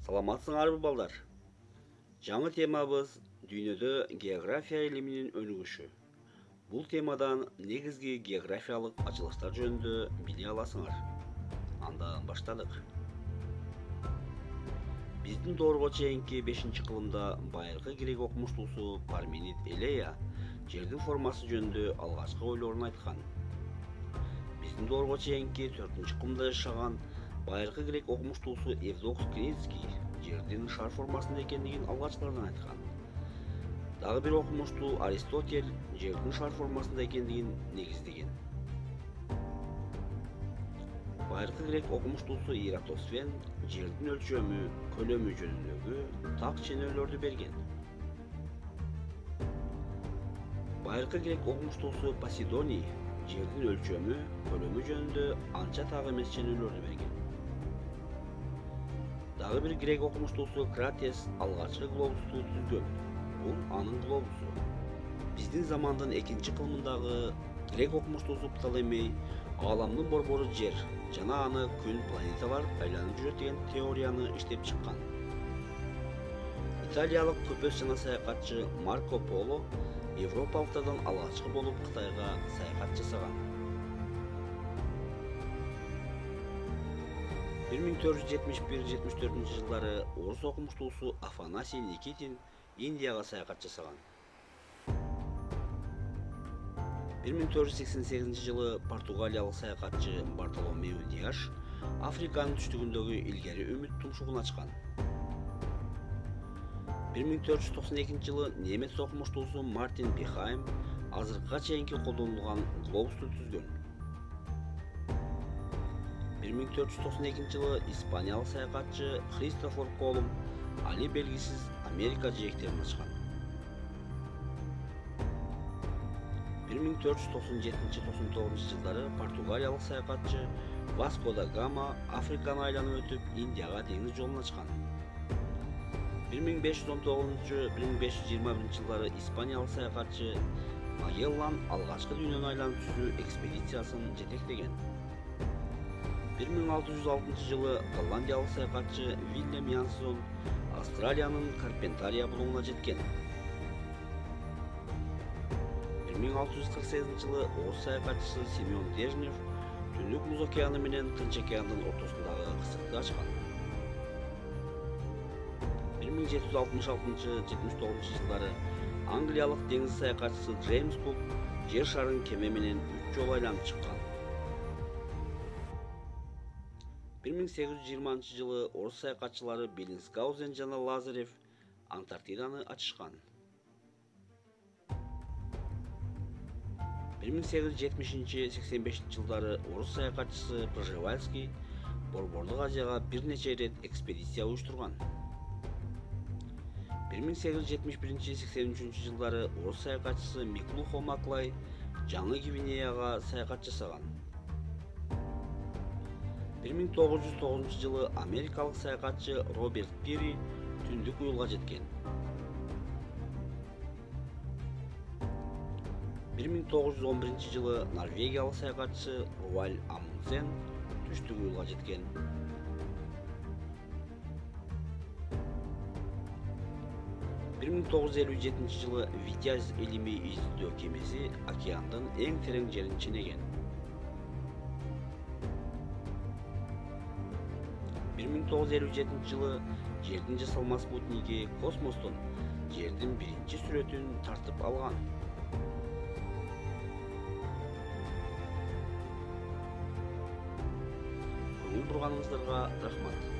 Саламатсыңарбы балдар? Жаңы темабыз дүйнөдө география илиминин өнүгүшү. Бул темадан негизги географиялык ачылыштар жөнүндө биле аласыңар. Анда баштадык. Биздин доорго чейинки 5-кылымда байыркы грек окумуштуусу Парменид Элея жердин формасы жөнүндө алгачкы ойлорун айткан. Биздин доорго чейинки 4-кылымда жашаган байыркы грек окумуштуусу Евдокс Критский жердин шар формасында экендигин алгачкылардан айткан. Дагы бир окумуштуу Аристотель жердин шар формасында экендигин негиздеген. Байыркы грек окумуштуусу Эратосфен жердин өлчөмү, көлөмү жөнүндөгү так ченелөрдү берген. Байыркы грек окумуштуусу Поsidоний жердин өлчөмү, көлөмү жөнүндө анча так эмес ченелөрдү берген. Дагы бир грек окумуштуусу Кратес алгачкы глобусту түзгөн. Бул анын глобусу. Биздин замандын 2-кылымындагы грек окумуштуусу Птолемей ааламдын борбору жер жана аны күн планеталар айланып жүрөт деген теорияны иштеп чыккан. Италиялык көпөс жана саякатчы Марко Поло европалыктардан алгачкы болуп Кытайга саякат жасаган. 1471-74 жылдары орус окумуштуусу Афанасий Никитин Индияга саякат жасаган. 1488 жылы португалиялык саякатчы Бартоломеу Диаш Африканын түштүгүндөгү илгери үмүт тумшугун ачкан. 1492 жылы немец окумуштуусу Мартин Бихайм азыркыга чейинки колдонулган глобусту түзгөн. 1492 жылы испаниялык саякатчы Христофор Колумб али белгисиз Америка жээктерин ачкан. 1497-99 жылдары португалиялык саякатчы Васко да Гама Африканы айланып өтүп Индияга деңиз жолун ачкан. 1519-1521 жылдары испаниялык саякатчы Магеллан алгачкы дүйнөнү айланып түзүү экспедициясын жетектеген. 1606 жылы голландиялык саякатчы Вильям Янсон Австралиянын Карпентария булуңуна жеткен. 1648 жылы орус саякатчысы Семен Дежнев Түндүк Муз океаны менен Тынч океандын ортосундагы кысыкты ачкан. 1766-79 жылдары Англиялык деңиз саякатчысы Джеймс Кук жер шарын кеме менен 3 жолу айланып чыккан. 1820 жылы орус саякатчылары Беллинсгаузен жана Лазарев Антарктиданы ачышкан. 1870-85 жылдары орус саякатчысы Пржевальский Борборлук Азияга бир нече рет экспедиция уюштурган. 1871-83 жылдары орус саякатчысы Миклухо Маклай Жаңы Гвинеяга саякат жасаган. 1909 жылы америкалык саякатчы Роберт Пири Түндүк Уюлга жеткен. 1911 жылы норвегиялык саякатчы Роальд Амундсен Түштүк Уюлга жеткен. 1957 жылы Витязь илимий издөө кемеси океандын эң терең жерин ченеген. 1957 жылы жердин жасалма спутниги космостон жердин биринчи сүрөтүн тартып алган. Көңүл бурганыңыздарга рахмат.